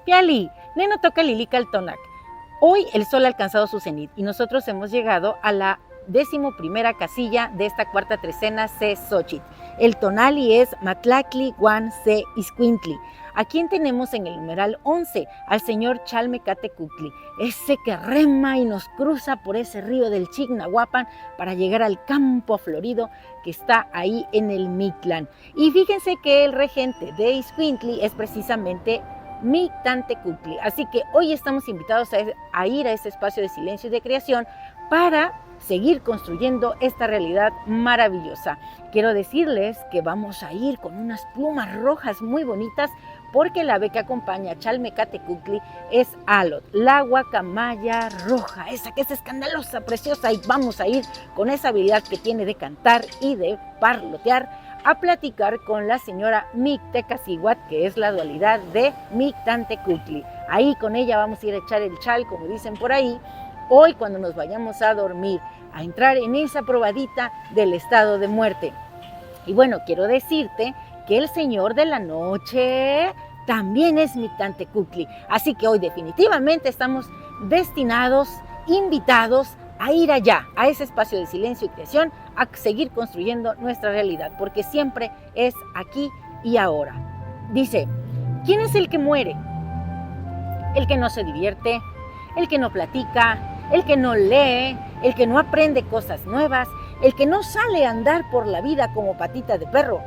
Piali, Neno toca Lilical-Tonac. Hoy el sol ha alcanzado su cenit y nosotros hemos llegado a la 11ª casilla de esta cuarta trecena C. Xochitl. El tonali es Matlactli Guan C. Ixcuintli. ¿A quién tenemos en el numeral 11? Al señor Chalmecatecuhtli, ese que rema y nos cruza por ese río del Chignahuapan para llegar al campo florido que está ahí en el Mictlán. Y fíjense que el regente de Ixcuintli es precisamente Mictantecuhtli. Así que hoy estamos invitados a ir a ese espacio de silencio y de creación para seguir construyendo esta realidad maravillosa. Quiero decirles que vamos a ir con unas plumas rojas muy bonitas porque la ave que acompaña a Chalmecatecuhtli es Alot, la guacamaya roja, esa que es escandalosa, preciosa, y vamos a ir con esa habilidad que tiene de cantar y de parlotear a platicar con la señora Mictecacihuatl, que es la dualidad de Mictantecuhtli. Ahí con ella vamos a ir a echar el chal, como dicen por ahí, hoy cuando nos vayamos a dormir, a entrar en esa probadita del estado de muerte. Y bueno, quiero decirte que el señor de la noche también es Mictantecuhtli. Así que hoy definitivamente estamos destinados, invitados a ir allá, a ese espacio de silencio y creación, a seguir construyendo nuestra realidad, porque siempre es aquí y ahora. Dice, ¿quién es el que muere? El que no se divierte, el que no platica, el que no lee, el que no aprende cosas nuevas, el que no sale a andar por la vida como patita de perro.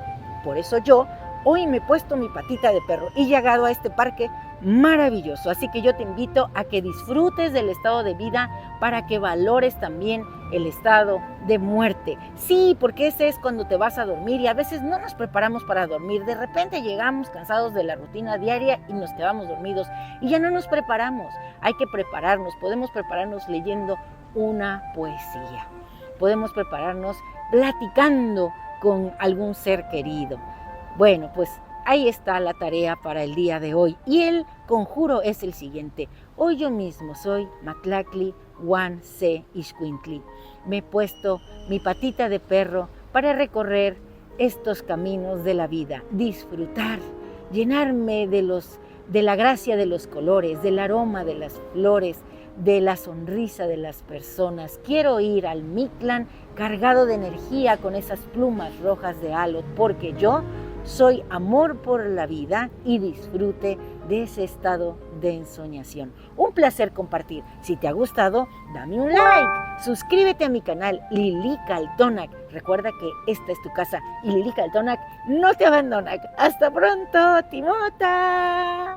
Por eso yo hoy me he puesto mi patita de perro y he llegado a este parque maravilloso. Así que yo te invito a que disfrutes del estado de vida para que valores también el estado de muerte. Sí, porque ese es cuando te vas a dormir y a veces no nos preparamos para dormir. De repente llegamos cansados de la rutina diaria y nos quedamos dormidos y ya no nos preparamos. Hay que prepararnos. Podemos prepararnos leyendo una poesía. Podemos prepararnos platicando con algún ser querido. Bueno, pues ahí está la tarea para el día de hoy. Y el conjuro es el siguiente. Hoy yo mismo soy Matlactli Guan C. Ixcuintli. Me he puesto mi patita de perro para recorrer estos caminos de la vida, disfrutar, llenarme de la gracia de los colores, del aroma de las flores, de la sonrisa de las personas. Quiero ir al Mictlán cargado de energía con esas plumas rojas de Alot, porque yo soy amor por la vida y disfrute de ese estado de ensoñación. Un placer compartir. Si te ha gustado, dame un like. Suscríbete a mi canal Lilical-Tonac. Recuerda que esta es tu casa y Lilical-Tonac no te abandona. Hasta pronto, Timota.